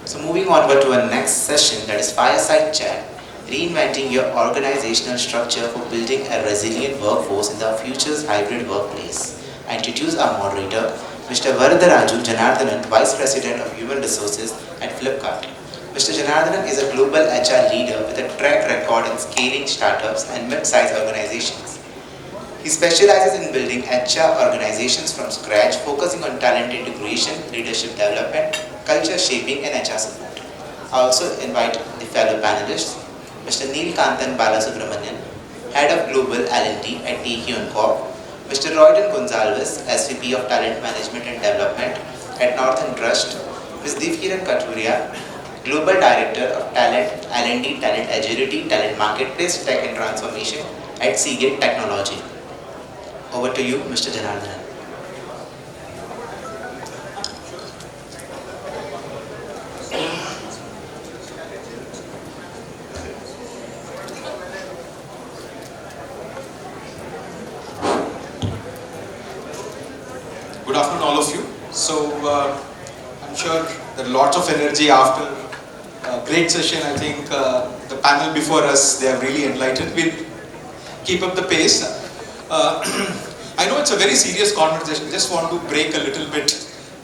So moving onward to our next session, that is Fireside Chat, reinventing your organizational structure for building a resilient workforce in the future's hybrid workplace. I introduce our moderator, Mr. Varadharaju Janardhanan, Vice President of Human Resources at Flipkart. Mr. Janardhanan is a global HR leader with a track record in scaling startups and mid-sized organizations. He specializes in building HR organizations from scratch, focusing on talent integration, leadership development, culture shaping, and HR support. I also invite the fellow panelists, Mr. Neelacantan Balasubramaniam, Head of Global L&D at Tekion Corp, Mr. Roydon Gonsalvez, SVP of Talent Management and Development at Northern Trust, Ms. Divkiran Kathuria, Global Director of Talent, L&D, Talent Agility, Talent Marketplace, Tech and Transformation at Seagate Technology. Over to you, Mr. Janardhanan. Good afternoon, all of you. So, I'm sure there are lots of energy after a great session. I think the panel before us, they have really enlightened. We'll keep up the pace. I know it's a very serious conversation. Just want to break a little bit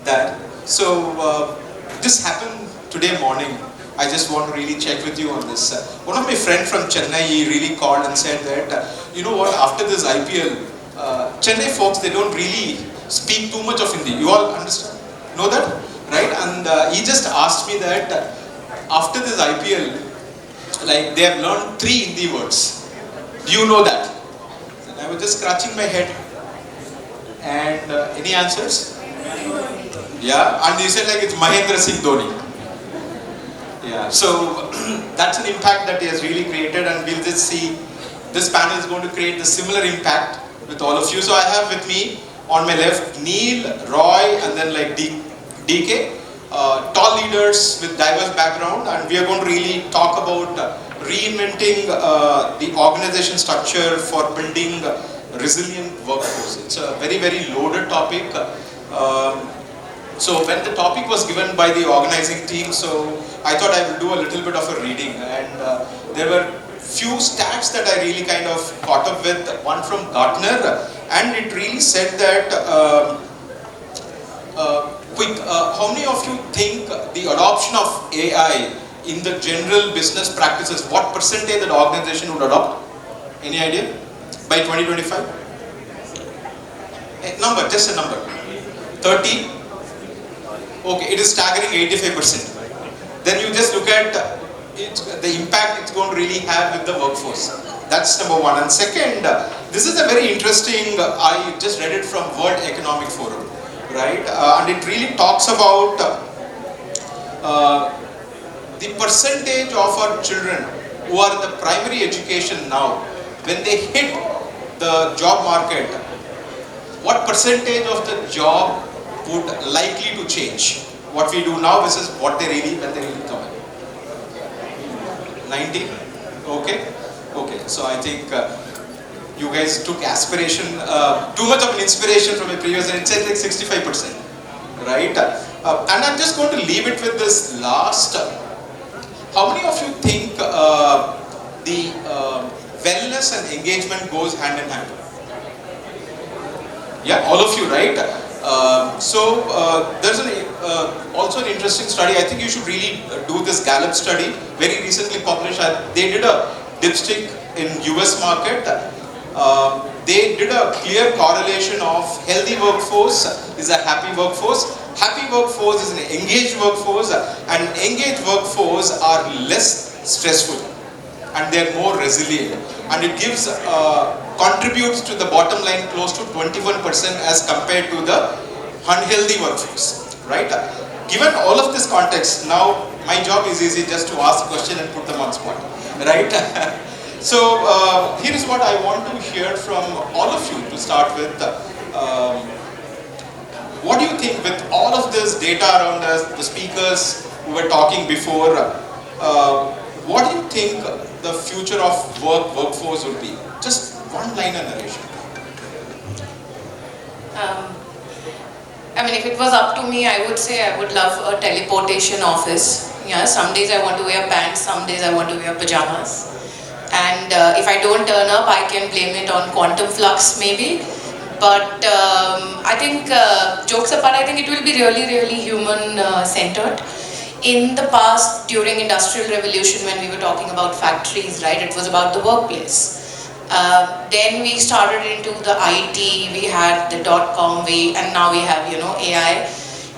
that. So, this happened today morning. I just want to really check with you on this. One of my friends from Chennai, he really called and said that, you know what, after this IPL, Chennai folks, they don't really speak too much of Hindi. You all understand? Know that? Right? And he just asked me that after this IPL, like they have learned 3 Hindi words. Do you know that? And I was just scratching my head. And any answers? Yeah, and he said like it's Mahendra Singh Dhoni. Yeah, so that's an impact that he has really created, and we'll just see this panel is going to create the similar impact with all of you. So I have with me on my left Neil, Roy, and then like DK, tall leaders with diverse background, and we are going to really talk about reinventing the organization structure for building resilient workforce. It's a very, very loaded topic. So when the topic was given by the organizing team, so I thought I would do a little bit of a reading, and there were few stats that I really kind of caught up with. One from Gartner, and it really said that how many of you think the adoption of AI in the general business practices, what percentage that organization would adopt? Any idea? By 2025? A number, just a number. 30? Okay, it is staggering 85%. Then you just look at the impact it's going to really have with the workforce. That's number one. And second, this is a very interesting, I just read it from World Economic Forum, right? And it really talks about the percentage of our children who are in the primary education now, when they hit the job market, what percentage of the job would likely to change? What we do now versus what they really, when they really come in. 90? Okay? Okay, so I think you guys took aspiration, too much of an inspiration from a previous, and it said like 65%, right? And I'm just going to leave it with this last. How many of you think the wellness and engagement goes hand in hand? Yeah, all of you, right? There's also an interesting study. I think you should really do this Gallup study, very recently published. They did a dipstick in US market. They did a clear correlation of healthy workforce is a happy workforce. Happy workforce is an engaged workforce, and engaged workforce are less stressful and they're more resilient. And it gives contributes to the bottom line close to 21% as compared to the unhealthy workforce, right? Given all of this context, now my job is easy, just to ask a question and put them on spot, right? So here is what I want to hear from all of you to start with. What do you think with all of this data around us, the speakers who were talking before, what do you think the future of workforce would be? Just one line of narration. I mean, if it was up to me, I would say I would love a teleportation office Yeah, some days I want to wear pants, some days I want to wear pajamas. And if I don't turn up, I can blame it on quantum flux maybe. But I think, jokes apart, I think it will be really, really human centered. In the past, during Industrial Revolution, when we were talking about factories, right, it was about the workplace. Then we started into the IT, we had the .com way, and now we have, AI.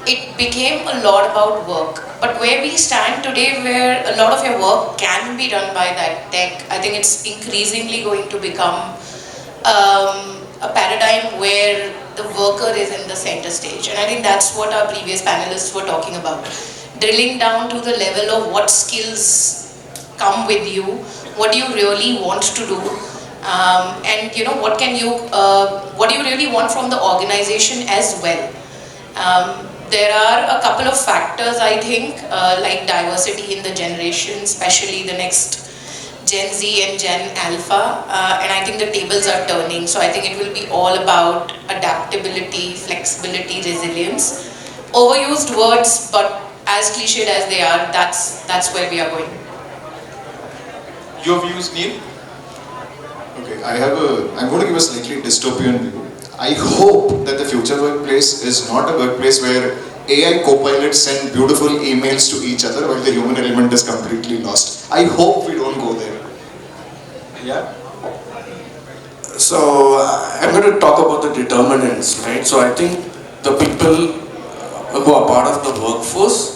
It became a lot about work. But where we stand today, where a lot of your work can be done by that tech, I think it's increasingly going to become a paradigm where the worker is in the center stage. And I think that's what our previous panelists were talking about. Drilling down to the level of what skills come with you, what do you really want to do, and what do you really want from the organization as well. There are a couple of factors, I think, like diversity in the generation, especially the next Gen Z and Gen Alpha, and I think the tables are turning. So I think it will be all about adaptability, flexibility, resilience. Overused words, but as cliched as they are, that's where we are going. Your views, Neil? Okay, I'm going to give a slightly dystopian view. I hope that the future workplace is not a workplace where AI co-pilots send beautiful emails to each other while the human element is completely lost. I hope we don't go there. Yeah? So I'm going to talk about the determinants, right? So I think the people who are part of the workforce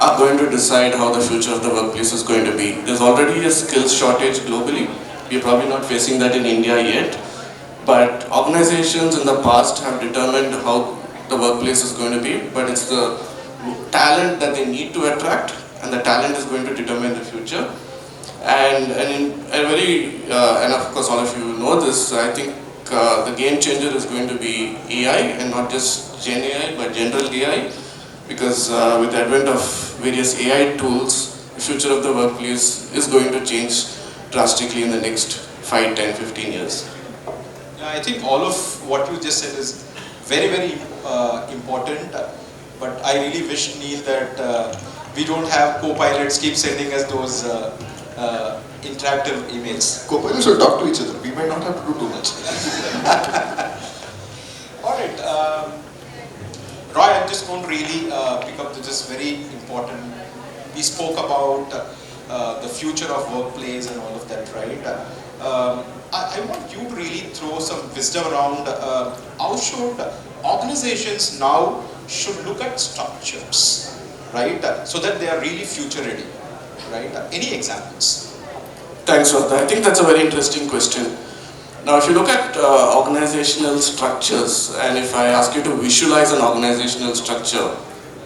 are going to decide how the future of the workplace is going to be. There's already a skills shortage globally. We're probably not facing that in India yet. But organizations in the past have determined how the workplace is going to be, but it's the talent that they need to attract, and the talent is going to determine the future. And of course all of you know this, I think the game changer is going to be AI, and not just Gen AI, but general AI, because with the advent of various AI tools, the future of the workplace is going to change drastically in the next 5, 10, 15 years. I think all of what you just said is very, very important, but I really wish, Neil, that we don't have co-pilots keep sending us those interactive emails. Co-pilots will talk to each other. We might not have to do too much. Alright, Roy, I'm just going to really pick up this very important. We spoke about the future of workplace and all of that, right? I want you to really throw some wisdom around how should organizations now should look at structures, right? So that they are really future ready, right? Any examples? Thanks, Varadharaju. I think that's a very interesting question. Now, if you look at organizational structures, and if I ask you to visualize an organizational structure,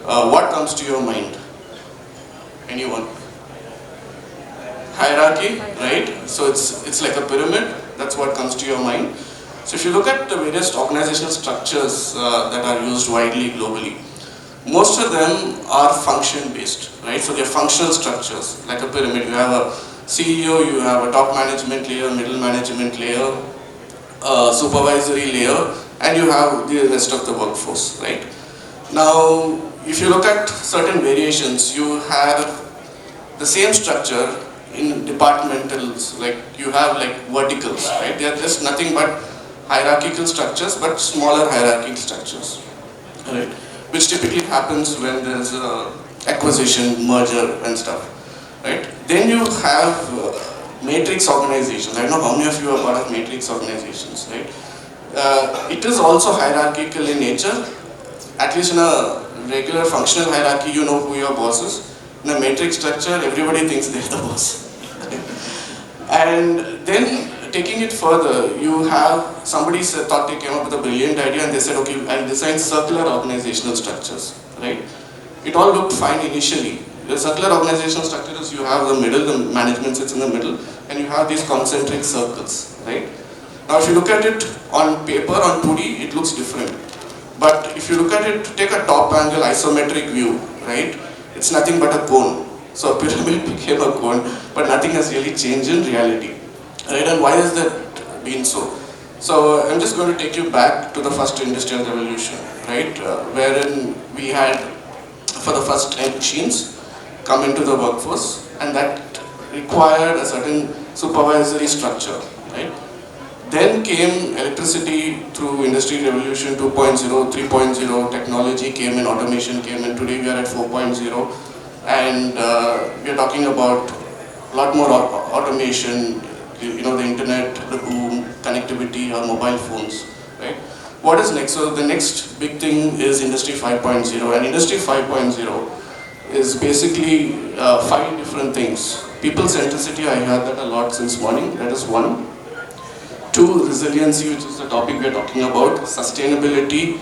what comes to your mind? Anyone? Hierarchy, right? So it's like a pyramid. That's what comes to your mind. So if you look at the various organizational structures that are used widely globally, most of them are function based, right? So they're functional structures, like a pyramid. You have a CEO, you have a top management layer, middle management layer, supervisory layer, and you have the rest of the workforce, right? Now, if you look at certain variations, you have the same structure in departmentals, like you have like verticals, right? They are just nothing but hierarchical structures, but smaller hierarchical structures, right? Which typically happens when there's a acquisition, merger and stuff, right? Then you have matrix organizations. I don't know how many of you are part of matrix organizations, right? It is also hierarchical in nature. At least in a regular functional hierarchy, you know who your boss is. In a matrix structure, everybody thinks they're the boss. And then taking it further, you have somebody thought they came up with a brilliant idea and they said, okay, I'll design circular organizational structures, right? It all looked fine initially. The circular organizational structure is you have the middle, the management sits in the middle, and you have these concentric circles, right? Now if you look at it on paper, on 2D, it looks different. But if you look at it, take a top angle isometric view, right? It's nothing but a cone. So a pyramid became a cone, but nothing has really changed in reality, right? And why has that been so? So I'm just going to take you back to the first industrial revolution, right? Wherein we had, for the first time, machines. come into the workforce, and that required a certain supervisory structure, right? Then came electricity through Industry Revolution 2.0, 3.0, technology came in, automation came in, today we are at 4.0, and we are talking about a lot more automation, you know, the internet, the boom, connectivity, our mobile phones, right? What is next? So the next big thing is Industry 5.0, and Industry 5.0 is basically 5 different things. People centricity, I heard that a lot since morning, that is one. 2, resiliency, which is the topic we are talking about, sustainability,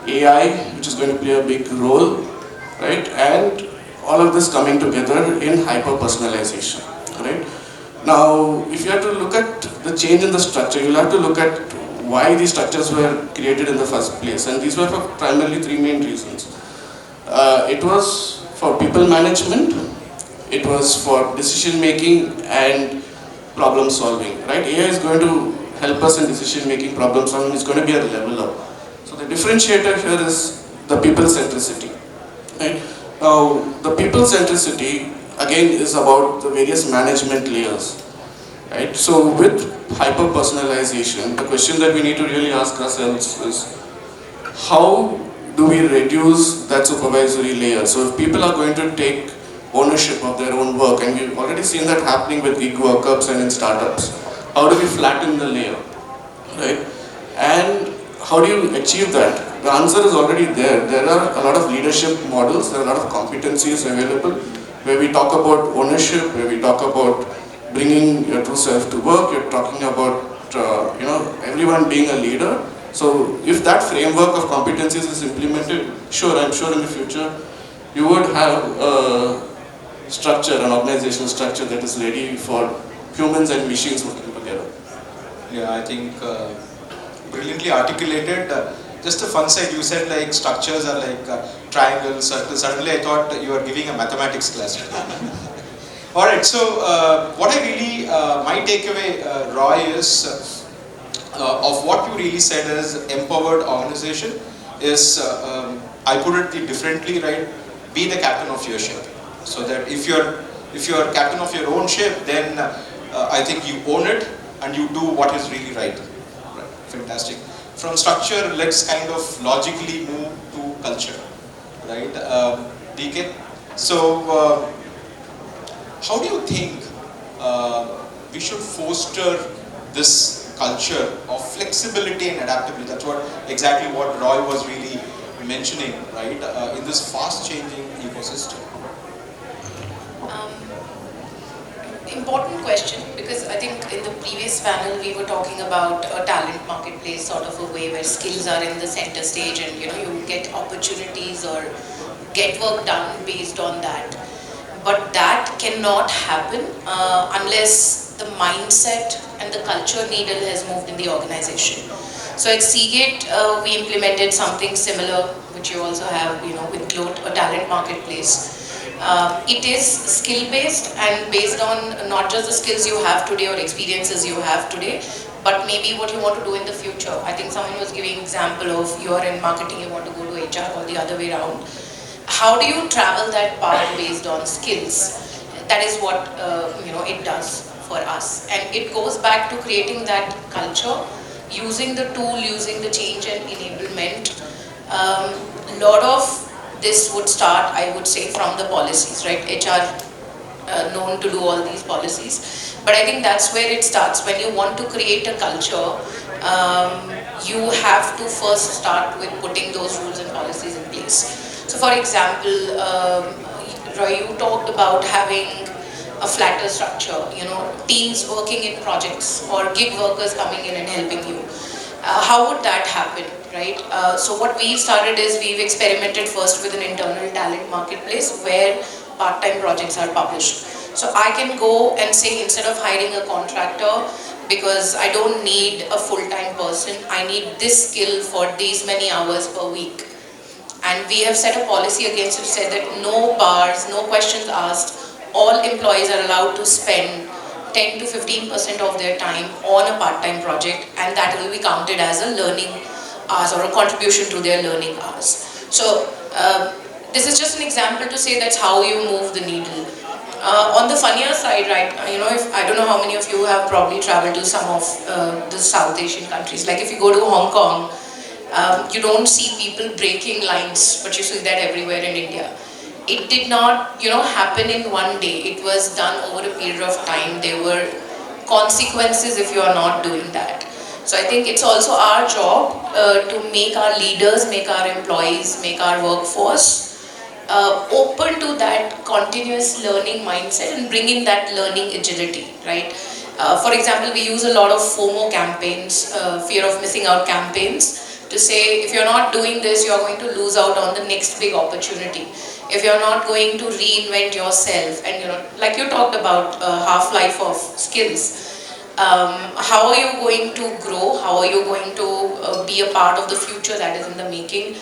AI, which is going to play a big role, right? And all of this coming together in hyper-personalization, right? Now, if you have to look at the change in the structure, you'll have to look at why these structures were created in the first place. And these were for primarily 3 main reasons. It was for people management, it was for decision making and problem solving, right? AI is going to help us in decision making, problem solving, it's going to be a leveler. So the differentiator here is the people centricity, right? Now, the people centricity again is about the various management layers, right? So with hyper personalization, the question that we need to really ask ourselves is, how do we reduce that supervisory layer? So if people are going to take ownership of their own work, and we've already seen that happening with gig workups and in startups, how do we flatten the layer, right? And how do you achieve that? The answer is already there. There are a lot of leadership models, there are a lot of competencies available, where we talk about ownership, where we talk about bringing your true self to work, you're talking about you know, everyone being a leader. So if that framework of competencies is implemented, sure, I'm sure in the future, you would have a structure, an organizational structure that is ready for humans and machines working together. Yeah, I think brilliantly articulated. Just a fun side, you said like structures are like triangles, circles. Suddenly I thought you were giving a mathematics class. Alright, so what I really, my takeaway, Roy, is of what you really said as empowered organization is, I put it differently, right? Be the captain of your ship. So that if you're captain of your own ship, then I think you own it and you do what is really right. Fantastic. From structure, let's kind of logically move to culture, right? DK. So, how do you think we should foster this culture of flexibility and adaptability? That's exactly what Roy was really mentioning, right? In this fast-changing ecosystem. Important question, because I think in the previous panel we were talking about a talent marketplace sort of a way where skills are in the center stage and you get opportunities or get work done based on that. But that cannot happen unless the mindset and the culture needle has moved in the organization. So at Seagate we implemented something similar, which you also have, with Gloat, a talent marketplace. It is skill-based and based on not just the skills you have today or experiences you have today, but maybe what you want to do in the future. I think someone was giving an example of you're in marketing, you want to go to HR or the other way around. How do you travel that path based on skills? That is what it does for us. And it goes back to creating that culture, using the tool, using the change and enablement. A lot of this would start, I would say, from the policies, right? HR known to do all these policies. But I think that's where it starts. When you want to create a culture, you have to first start with putting those rules and policies in place. So for example, Roy, you talked about having a flatter structure, teams working in projects or gig workers coming in and helping you. How would that happen, right? So what we've started is we've experimented first with an internal talent marketplace where part-time projects are published. So I can go and say, instead of hiring a contractor, because I don't need a full-time person, I need this skill for these many hours per week. And we have set a policy against it, said that no bars, no questions asked, all employees are allowed to spend 10 to 15% of their time on a part-time project, and that will be counted as a learning hours or a contribution to their learning hours. So this is just an example to say that's how you move the needle. On the funnier side, right, if I don't know how many of you have probably traveled to some of the South Asian countries. Like if you go to Hong Kong, you don't see people breaking lines, but you see that everywhere in India. It did not, happen in one day. It was done over a period of time. There were consequences if you are not doing that. So I think it's also our job to make our leaders, make our employees, make our workforce open to that continuous learning mindset and bring in that learning agility, right? For example, we use a lot of FOMO campaigns, fear of missing out campaigns, to say if you're not doing this, you're going to lose out on the next big opportunity. If you're not going to reinvent yourself, and like you talked about half-life of skills, how are you going to grow? How are you going to be a part of the future that is in the making?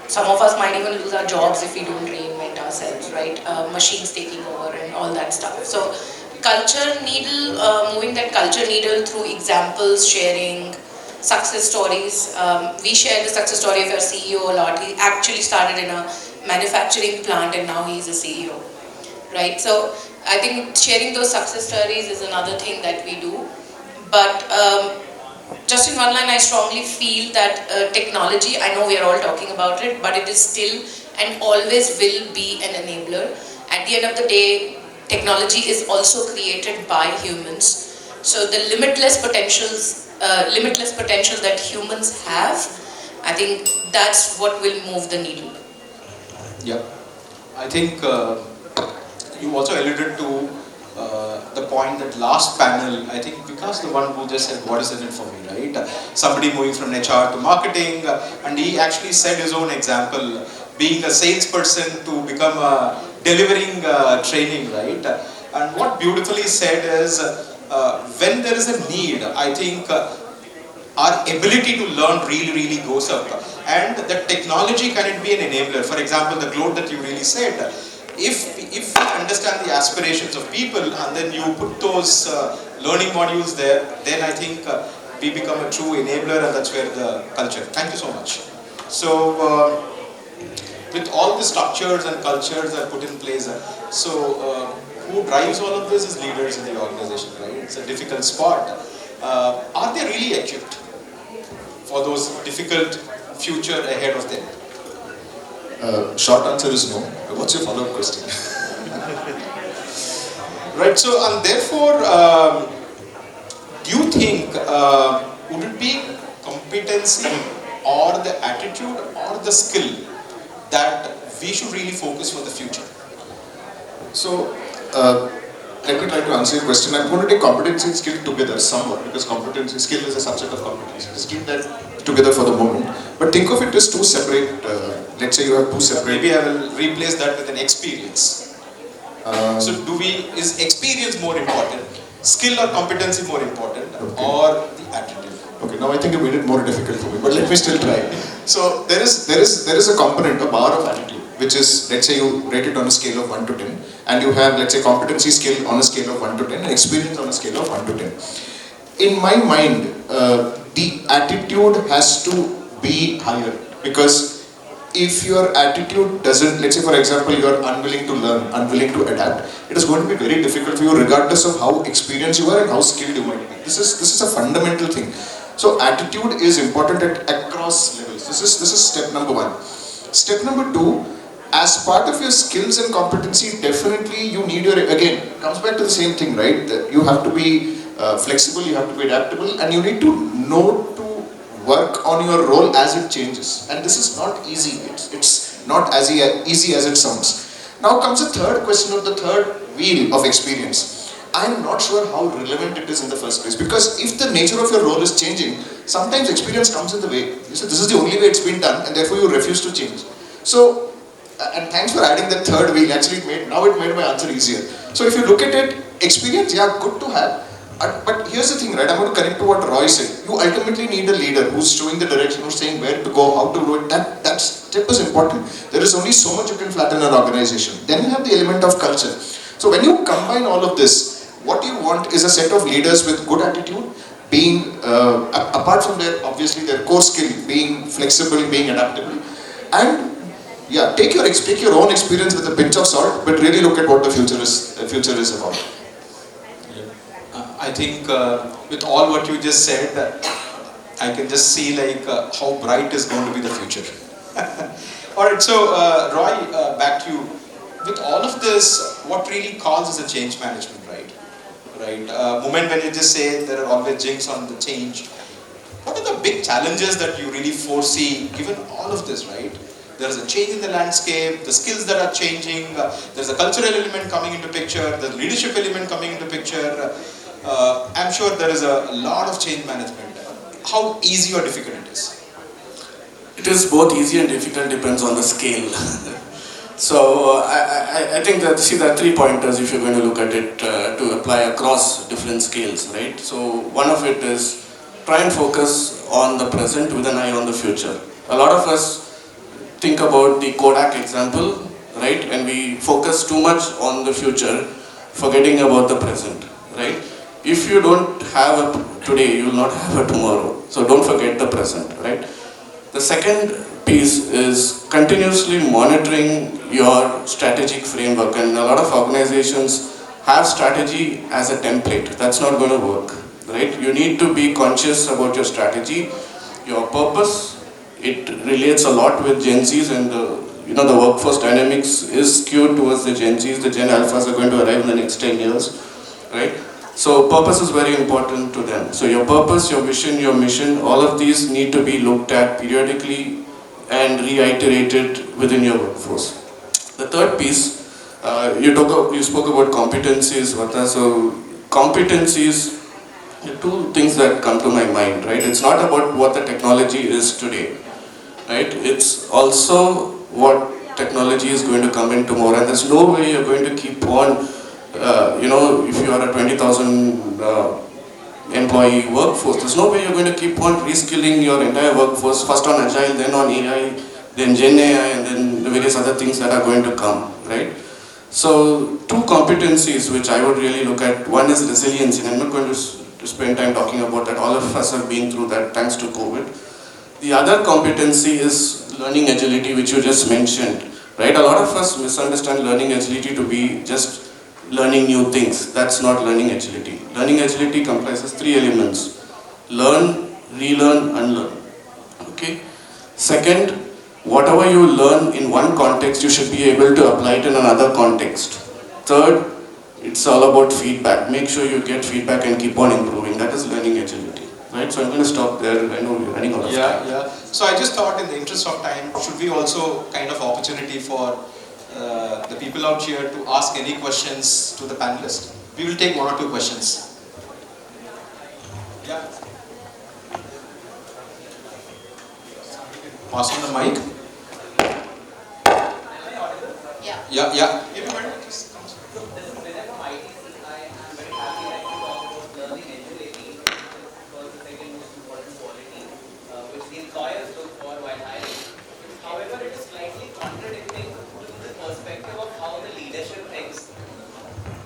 Some of us might even lose our jobs if we don't reinvent ourselves, right? Machines taking over and all that stuff. So culture needle, moving that culture needle through examples, sharing success stories. We share the success story of our CEO a lot. He actually started in a manufacturing plant and now he's a CEO, right? So I think sharing those success stories is another thing that we do. But just in one line, I strongly feel that technology, I know we are all talking about it, but it is still and always will be an enabler. At the end of the day, technology is also created by humans. So the limitless potentials that humans have, I think that's what will move the needle. Yeah, I think you also alluded to the point that last panel, I think Vikas, the one who just said, what is in it for me, right? Somebody moving from HR to marketing, and he actually said his own example, being a salesperson to become delivering training, right? And what beautifully said is, when there is a need, I think our ability to learn really goes up. And the technology can be an enabler. For example, the gloat that you really said, if we understand the aspirations of people and then you put those learning modules there, then I think we become a true enabler, and that's where the culture. Thank you so much. So with all the structures and cultures that are put in place, who drives all of this is leaders in the organization, right? It's a difficult spot. Are they really equipped for those difficult future ahead of them? Short answer is no. What's your follow-up question? Right, so and therefore, do you think, would it be competency or the attitude or the skill that we should really focus for the future? So, let me try to answer your question. I'm going to take competency and skill together somewhat, because competency, skill is a subset of competency. Just keep that together for the moment. But think of it as two separate, let's say you have two separate... Maybe I will replace that with an experience. So is experience more important, skill or competency more important, or the attitude? Okay, now I think you made it more difficult for me, but let me still try. So there is a component, a bar of attitude, which is, let's say you rate it on a scale of 1 to 10, and you have, let's say, competency skill on a scale of 1 to 10, and experience on a scale of 1 to 10. In my mind, the attitude has to be higher, because if your attitude doesn't, let's say for example, you are unwilling to learn, unwilling to adapt, it is going to be very difficult for you regardless of how experienced you are and how skilled you might be. This is a fundamental thing. So attitude is important at across levels. This is step number one. Step number two, as part of your skills and competency, definitely you need your, again, it comes back to the same thing, right? That you have to be flexible, you have to be adaptable, and you need to know to work on your role as it changes. And this is not easy. It's not as easy as it sounds. Now comes the third question, of the third wheel of experience. I'm not sure how relevant it is in the first place, because if the nature of your role is changing, sometimes experience comes in the way. You say this is the only way it's been done, and therefore you refuse to change. So, and thanks for adding that third wheel. Actually, it made my answer easier. So if you look at it, experience, yeah, good to have. But here's the thing, right? I'm going to connect to what Roy said. You ultimately need a leader who's showing the direction, who's saying where to go, how to do it. That step is important. There is only so much you can flatten an organization. Then you have the element of culture. So when you combine all of this, what you want is a set of leaders with good attitude, being, apart from their, obviously their core skill, being flexible, being adaptable, and yeah, take your own experience with a pinch of salt, but really look at what the future is about. I think with all what you just said, I can just see like how bright is going to be the future. Alright, so Roy, back to you. With all of this, what really causes a change management, right? Right. Moment when you just say there are always jinx on the change. What are the big challenges that you really foresee given all of this, right? There's a change in the landscape, the skills that are changing, there's a cultural element coming into picture, the leadership element coming into picture. I'm sure there is a lot of change management. How easy or difficult it is? It is both easy and difficult, depends on the scale. So I think that, see, there are 3 pointers if you're going to look at it to apply across different scales, right? So one of it is try and focus on the present with an eye on the future. A lot of us think about the Kodak example, right? And we focus too much on the future, forgetting about the present, right? If you don't have a today, you will not have a tomorrow. So don't forget the present, right? The second piece is continuously monitoring your strategic framework, and a lot of organizations have strategy as a template. That's not going to work, right? You need to be conscious about your strategy, your purpose. It relates a lot with Gen Zs, and the workforce dynamics is skewed towards the Gen Zs. The Gen Alphas are going to arrive in the next 10 years, right? So purpose is very important to them. So your purpose, your vision, your mission, all of these need to be looked at periodically and reiterated within your workforce. The third piece, you spoke about competencies, Vata. So competencies, the 2 things that come to my mind, right? It's not about what the technology is today, right? It's also what technology is going to come in tomorrow, and there's no way you're going to keep on, if you are a 20,000 employee workforce, there's no way you're going to keep on reskilling your entire workforce, first on Agile, then on AI, then Gen AI, and then the various other things that are going to come, right? So 2 competencies which I would really look at, one is resilience, and I'm not going to spend time talking about that, all of us have been through that thanks to COVID. The other competency is learning agility, which you just mentioned, right? A lot of us misunderstand learning agility to be just learning new things. That's not learning agility. Learning agility comprises 3 elements: learn, relearn, unlearn. Okay? Second, whatever you learn in one context, you should be able to apply it in another context. Third, it's all about feedback. Make sure you get feedback and keep on improving. That is learning agility. Right? So I'm going to stop there. I know we're running out of time. Yeah. So I just thought, in the interest of time, should we also kind of opportunity for the people out here to ask any questions to the panelists? We will take 1 or 2 questions. Yeah. Pass on the mic. Yeah. Everybody, just come.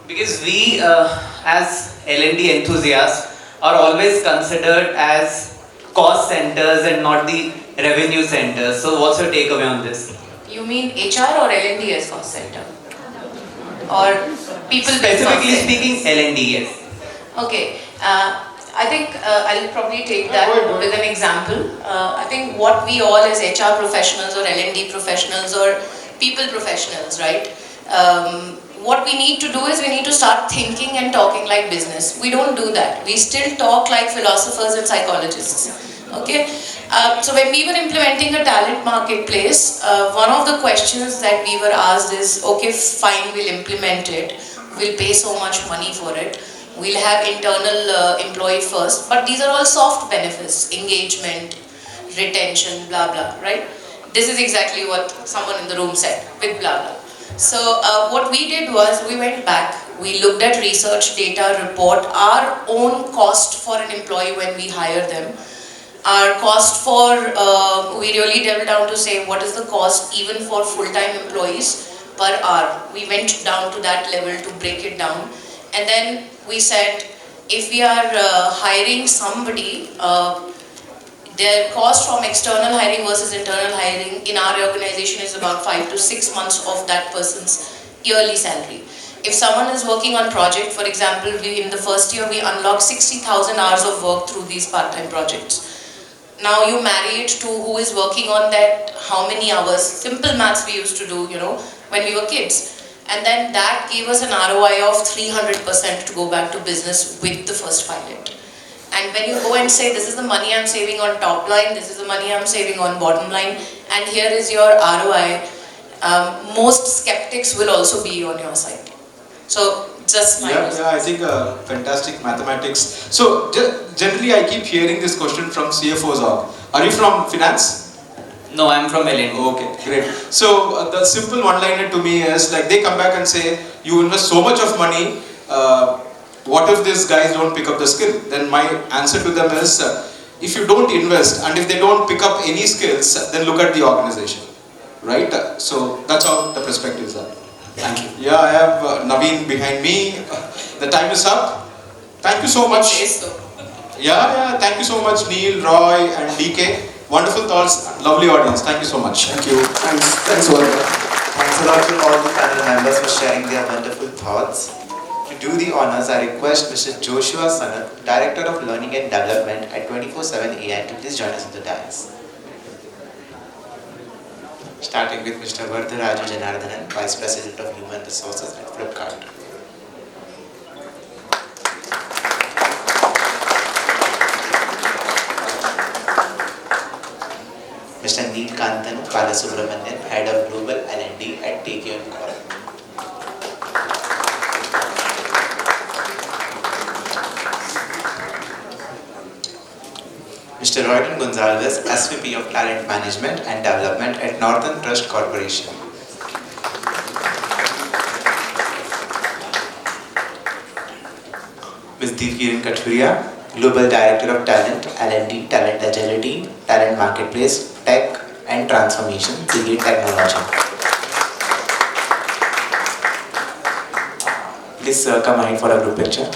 Because we as L&D enthusiasts are always considered as cost centers and not the revenue centers. So what's your takeaway on this? You mean HR or L&D as cost center? Or people Specifically speaking, L&D, yes. Okay. I think I'll probably take that with an example. I think what we all as HR professionals or L&D professionals or people professionals, right? What we need to do is we need to start thinking and talking like business. We don't do that. We still talk like philosophers and psychologists. Okay? So when we were implementing a talent marketplace, one of the questions that we were asked is, okay, fine, we'll implement it. We'll pay so much money for it. We'll have internal employee first. But these are all soft benefits, engagement, retention, blah, blah, right? This is exactly what someone in the room said with blah, blah. So what we did was we went back, we looked at research data, report our own cost for an employee when we hire them. Our cost for, we really delved down to say what is the cost even for full-time employees per hour. We went down to that level to break it down. And then we said, if we are hiring somebody, Their cost from external hiring versus internal hiring in our organization is about 5 to 6 months of that person's yearly salary. If someone is working on project, for example, in the first year we unlock 60,000 hours of work through these part-time projects. Now you marry it to who is working on that, how many hours, simple maths we used to do, when we were kids. And then that gave us an ROI of 300% to go back to business with the first pilot. And when you go and say, this is the money I'm saving on top line, this is the money I'm saving on bottom line, and here is your ROI, most skeptics will also be on your side. So, just my I think fantastic mathematics. So, generally I keep hearing this question from CFOs. Are you from finance? No, I'm from L&D. Okay, great. So, the simple one-liner to me is like they come back and say, you invest so much of money, what if these guys don't pick up the skill? Then my answer to them is, if you don't invest and if they don't pick up any skills, then look at the organization, right? So that's how the perspectives are. Thank you. Yeah, I have Naveen behind me. The time is up. Thank you so much. Yeah, thank you so much, Neil, Roy, and DK. Wonderful thoughts, lovely audience. Thank you so much. Thank you. Thanks, Varadharaju. Thanks a lot to all the panel members for sharing their wonderful thoughts. To do the honors, I request Mr. Joshua Sanath, Director of Learning and Development at 24/7 AI, to please join us on the dais. Starting with Mr. Varadharaju Janardhanan, Vice President of Human Resources at Flipkart. Mr. Neelacantan Balasubramaniam, Head of Global L&D at Tekion Corp. Mr. Roydon Gonsalvez, SVP of Talent Management and Development at Northern Trust Corporation. Ms. Divkiran Kathuria, Global Director of Talent, L&D, Talent Agility, Talent Marketplace, Tech and Transformation, Seagate Technology. Please come ahead for a group picture.